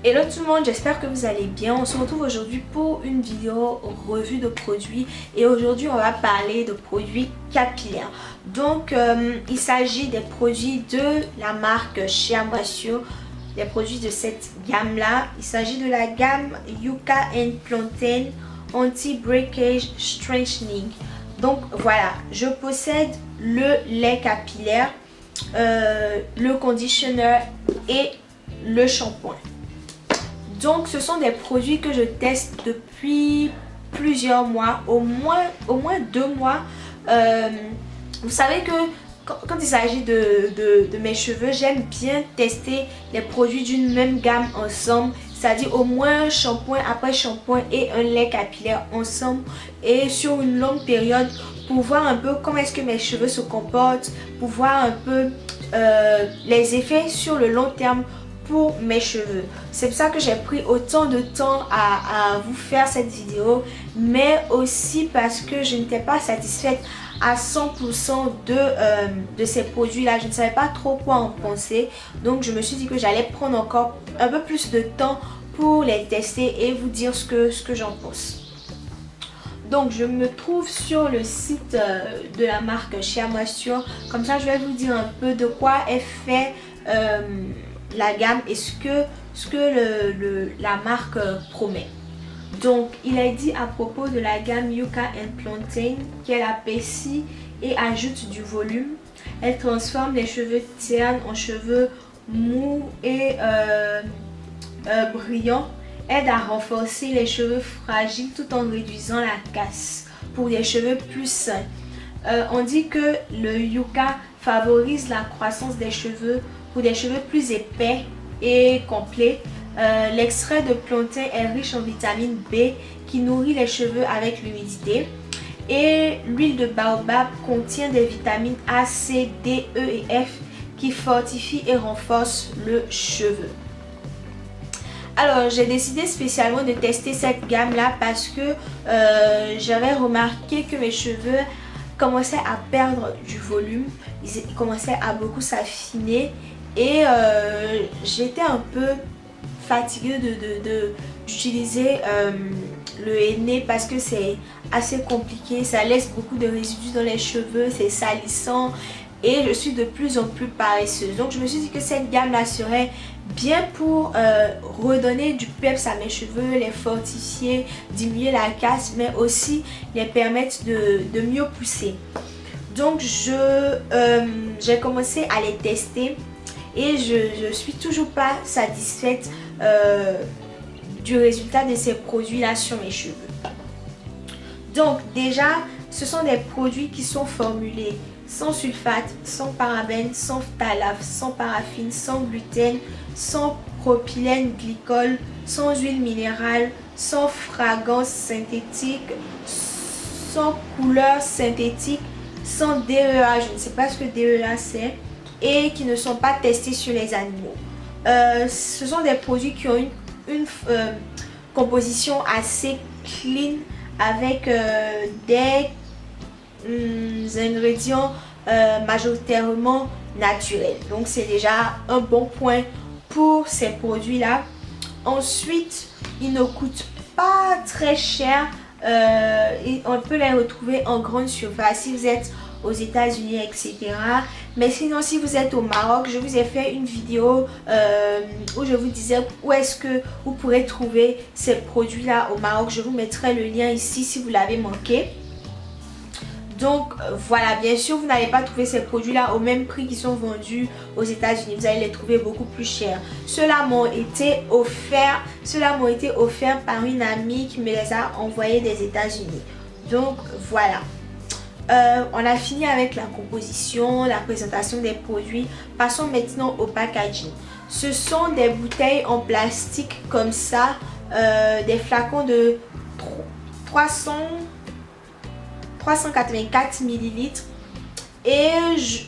Hello tout le monde, j'espère que vous allez bien. On se retrouve aujourd'hui pour une vidéo revue de produits et aujourd'hui on va parler de produits capillaires. Donc il s'agit des produits de la marque Shea Moisture, des produits de cette gamme là. Il s'agit de la gamme Yucca and Plantain Anti-Breakage Strengthening. Donc voilà, je possède le lait capillaire, le conditioner et le shampoing. Donc ce sont des produits que je teste depuis plusieurs mois, au moins 2 mois. Vous savez que quand il s'agit de mes cheveux, j'aime bien tester les produits d'une même gamme ensemble. C'est-à-dire au moins un shampoing après shampoing et un lait capillaire ensemble et sur une longue période pour voir un peu comment est-ce que mes cheveux se comportent, pour voir un peu les effets sur le long terme pour mes cheveux. C'est pour ça que j'ai pris autant de temps à vous faire cette vidéo, mais aussi parce que je n'étais pas satisfaite à 100% de ces produits là. Je ne savais pas trop quoi en penser, donc je me suis dit que j'allais prendre encore un peu plus de temps pour les tester et vous dire ce que j'en pense. Donc je me trouve sur le site de la marque Shea Moisture. Comme ça je vais vous dire un peu de quoi est fait la gamme et ce que la marque promet. Donc il est dit à propos de la gamme Yucca and Plantain qu'elle épaissit et ajoute du volume. Elle transforme les cheveux ternes en cheveux mous et brillants. Aide à renforcer les cheveux fragiles tout en réduisant la casse pour des cheveux plus sains. On dit que le Yucca favorise la croissance des cheveux pour des cheveux plus épais et complets. L'extrait de plantain est riche en vitamine B qui nourrit les cheveux avec l'humidité. Et l'huile de baobab contient des vitamines A, C, D, E et F qui fortifient et renforcent le cheveu. Alors j'ai décidé spécialement de tester cette gamme là parce que j'avais remarqué que mes cheveux commençaient à perdre du volume, ils commençaient à beaucoup s'affiner et j'étais un peu fatiguée d'utiliser le henné parce que c'est assez compliqué, ça laisse beaucoup de résidus dans les cheveux, c'est salissant et je suis de plus en plus paresseuse. Donc je me suis dit que cette gamme là serait bien pour redonner du peps à mes cheveux, les fortifier, diminuer la casse, mais aussi les permettre de mieux pousser. Donc j'ai commencé à les tester et je suis toujours pas satisfaite du résultat de ces produits là sur mes cheveux. Donc déjà ce sont des produits qui sont formulés sans sulfate, sans parabènes, sans phtalates, sans paraffine, sans gluten, sans propylène glycol, sans huile minérale, sans fragrance synthétique, sans couleur synthétique, sans DEA, je ne sais pas ce que DEA c'est, et qui ne sont pas testés sur les animaux. Ce sont des produits qui ont une composition assez clean avec des ingrédients majoritairement naturels. Donc c'est déjà un bon point pour ces produits là. Ensuite ils ne coûtent pas très cher et on peut les retrouver en grande surface si vous êtes aux États-Unis, etc. Mais sinon si vous êtes au Maroc, je vous ai fait une vidéo où je vous disais où est-ce que vous pourrez trouver ces produits là au Maroc. Je vous mettrai le lien ici si vous l'avez manqué. Donc voilà, bien sûr vous n'allez pas trouver ces produits là au même prix qui sont vendus aux États-Unis, vous allez les trouver beaucoup plus chers. Ceux-là m'ont été offerts par une amie qui me les a envoyés des États-Unis. Donc voilà. On a fini avec la composition, la présentation des produits. Passons maintenant au packaging. Ce sont des bouteilles en plastique comme ça, des flacons de 384 ml. Et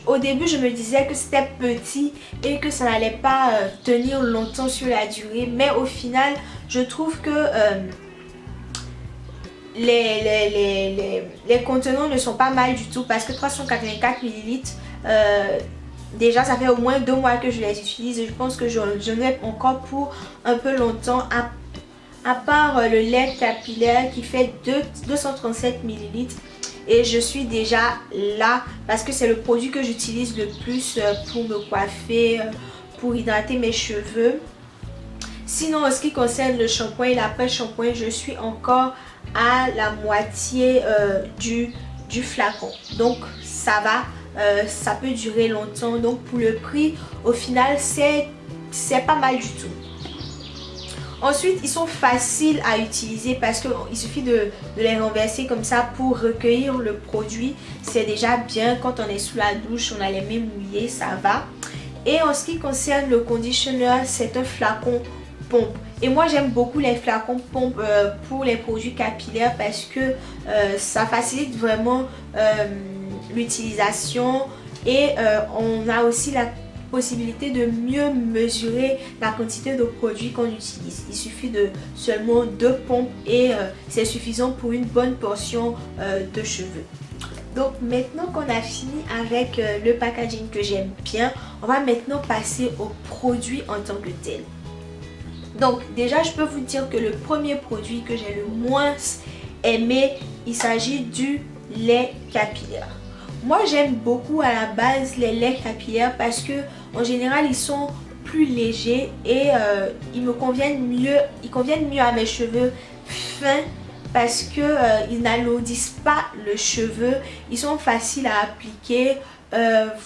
au début je me disais que c'était petit et que ça n'allait pas tenir longtemps sur la durée. Mais au final je trouve que les contenants ne sont pas mal du tout parce que 384 ml déjà ça fait au moins 2 mois que je les utilise et je pense que j'en ai encore pour un peu longtemps, à part le lait capillaire qui fait 237 ml. Et je suis déjà là parce que c'est le produit que j'utilise le plus pour me coiffer, pour hydrater mes cheveux. Sinon en ce qui concerne le shampoing et l'après-shampoing, je suis encore à la moitié du flacon. Donc ça va, ça peut durer longtemps. Donc pour le prix, au final c'est pas mal du tout. Ensuite, ils sont faciles à utiliser parce qu'il suffit de les renverser comme ça pour recueillir le produit. C'est déjà bien. Quand on est sous la douche, on a les mains mouillées, ça va. Et en ce qui concerne le conditioner, c'est un flacon pompe. Et moi, j'aime beaucoup les flacons pompe pour les produits capillaires parce que ça facilite vraiment l'utilisation. Et on a aussi la possibilité de mieux mesurer la quantité de produits qu'on utilise. Il suffit de seulement 2 pompes et c'est suffisant pour une bonne portion de cheveux. Donc maintenant qu'on a fini avec le packaging que j'aime bien, on va maintenant passer au produit en tant que tel. Donc déjà je peux vous dire que le premier produit que j'ai le moins aimé, il s'agit du lait capillaire. Moi j'aime beaucoup à la base les laits capillaires parce que en général ils sont plus légers et ils conviennent mieux à mes cheveux fins parce que ils n'alourdissent pas le cheveu, ils sont faciles à appliquer,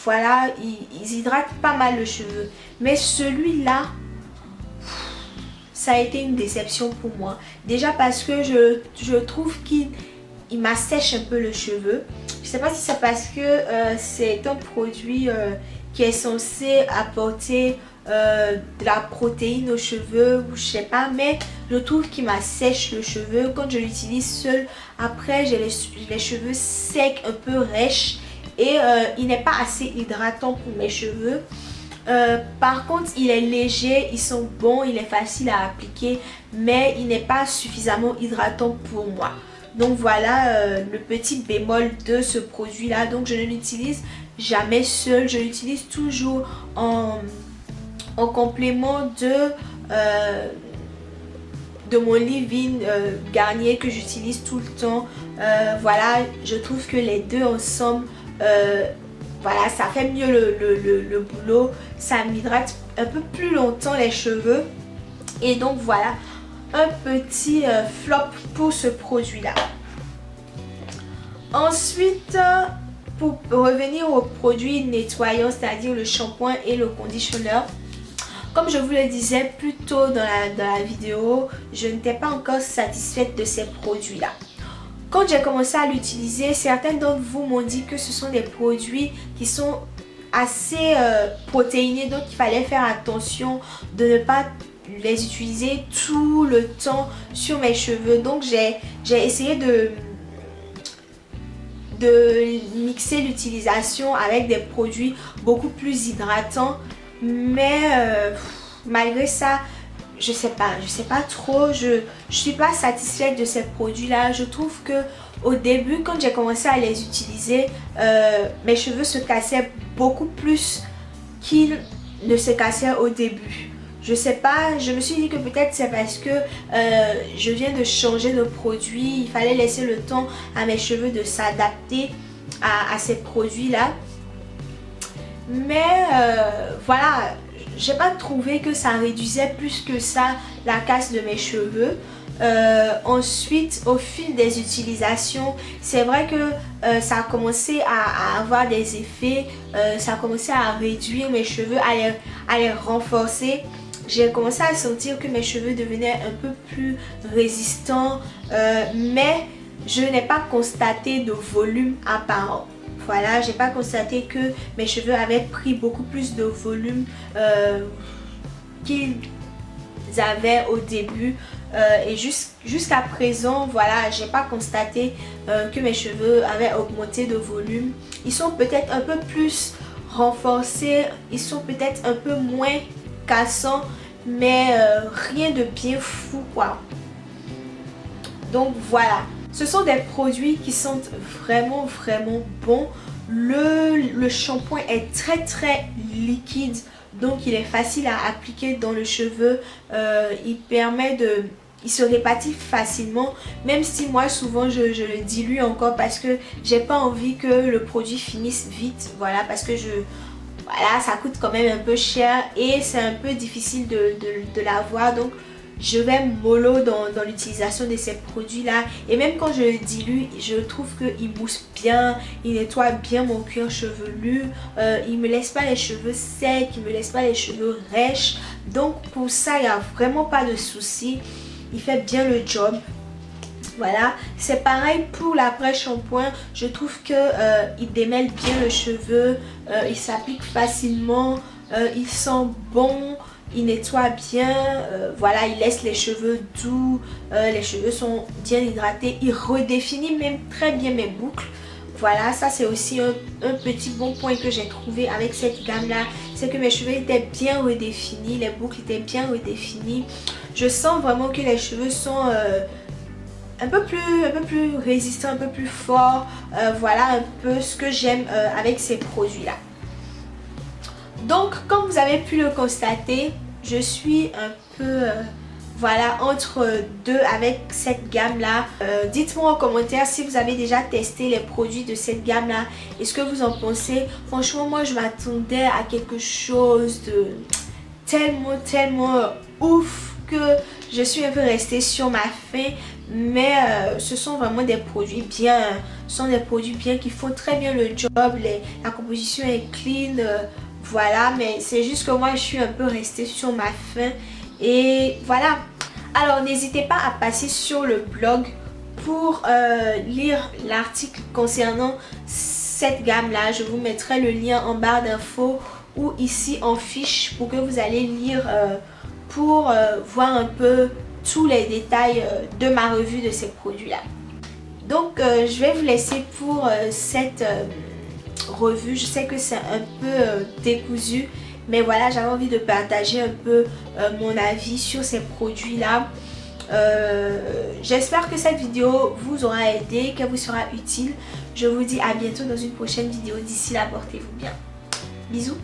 voilà, ils hydratent pas mal le cheveu. Mais celui-là, ça a été une déception pour moi. Déjà parce que je trouve qu'il m'assèche un peu le cheveu. Je sais pas si c'est parce que c'est un produit qui est censé apporter de la protéine aux cheveux ou je sais pas, mais je trouve qu'il m'assèche le cheveu quand je l'utilise seul. Après j'ai les cheveux secs, un peu rêches et il n'est pas assez hydratant pour mes cheveux. Par contre il est léger, ils sont bons, il est facile à appliquer, mais il n'est pas suffisamment hydratant pour moi. Donc voilà le petit bémol de ce produit là. Donc je ne l'utilise jamais seul, je l'utilise toujours en complément de mon leave-in Garnier que j'utilise tout le temps. Voilà, je trouve que les deux ensemble, voilà, ça fait mieux le boulot, ça m'hydrate un peu plus longtemps les cheveux. Et donc voilà, un petit flop pour ce produit là. Ensuite, pour revenir aux produits nettoyants, c'est-à-dire le shampoing et le conditioner, comme je vous le disais plus tôt dans la vidéo, je n'étais pas encore satisfaite de ces produits là. Quand j'ai commencé à l'utiliser, certains d'entre vous m'ont dit que ce sont des produits qui sont assez protéinés, donc il fallait faire attention de ne pas les utiliser tout le temps sur mes cheveux. Donc j'ai essayé de mixer l'utilisation avec des produits beaucoup plus hydratants, mais malgré ça je sais pas trop, je suis pas satisfaite de ces produits là. Je trouve que au début quand j'ai commencé à les utiliser, mes cheveux se cassaient beaucoup plus qu'ils ne se cassaient au début. Je sais pas, je me suis dit que peut-être c'est parce que je viens de changer de produit. Il fallait laisser le temps à mes cheveux de s'adapter à ces produits là. Mais voilà, j'ai pas trouvé que ça réduisait plus que ça la casse de mes cheveux. Ensuite, au fil des utilisations, c'est vrai que ça a commencé à avoir des effets. Ça a commencé à réduire mes cheveux, à les renforcer. J'ai commencé à sentir que mes cheveux devenaient un peu plus résistants, mais je n'ai pas constaté de volume apparent. Voilà, j'ai pas constaté que mes cheveux avaient pris beaucoup plus de volume qu'ils avaient au début. Et jusqu'à présent, voilà, j'ai pas constaté que mes cheveux avaient augmenté de volume. Ils sont peut-être un peu plus renforcés, ils sont peut-être un peu moins cassant, mais rien de bien fou quoi. Donc voilà, Ce sont des produits qui sentent vraiment bons. Le shampoing est très liquide, donc il est facile à appliquer dans le cheveu. Il se répartit facilement, même si moi souvent je le dilue encore parce que j'ai pas envie que le produit finisse vite. Voilà, parce que voilà, ça coûte quand même un peu cher et c'est un peu difficile de l'avoir. Donc je vais mollo dans l'utilisation de ces produits là, et même quand je le dilue, je trouve qu'il mousse bien, il nettoie bien mon cuir chevelu, il me laisse pas les cheveux secs, il me laisse pas les cheveux rêches. Donc pour ça il n'y a vraiment pas de souci, il fait bien le job. Voilà, c'est pareil pour l'après-shampoing. Je trouve que il démêle bien le cheveu, il s'applique facilement, il sent bon, il nettoie bien, voilà, il laisse les cheveux doux, les cheveux sont bien hydratés, il redéfinit même très bien mes boucles. Voilà, ça c'est aussi un petit bon point que j'ai trouvé avec cette gamme là, c'est que mes cheveux étaient bien redéfinis, les boucles étaient bien redéfinies. Je sens vraiment que les cheveux sont un peu plus résistants, un peu plus forts. Voilà un peu ce que j'aime avec ces produits là. Donc comme vous avez pu le constater, je suis un peu voilà, entre deux avec cette gamme là. Dites-moi en commentaire si vous avez déjà testé les produits de cette gamme là et ce que vous en pensez. Franchement moi je m'attendais à quelque chose de tellement ouf que je suis un peu restée sur ma faim. Mais ce sont vraiment des produits bien, qui font très bien le job. La composition est clean, voilà, mais c'est juste que moi je suis un peu restée sur ma faim. Et voilà, alors n'hésitez pas à passer sur le blog pour lire l'article concernant cette gamme là. Je vous mettrai le lien en barre d'infos ou ici en fiche pour que vous allez lire pour voir un peu tous les détails de ma revue de ces produits là. Donc je vais vous laisser pour cette revue. Je sais que c'est un peu décousu, mais voilà, j'avais envie de partager un peu mon avis sur ces produits là. J'espère que cette vidéo vous aura aidé, qu'elle vous sera utile. Je vous dis à bientôt dans une prochaine vidéo. D'ici là, portez-vous bien. Bisous.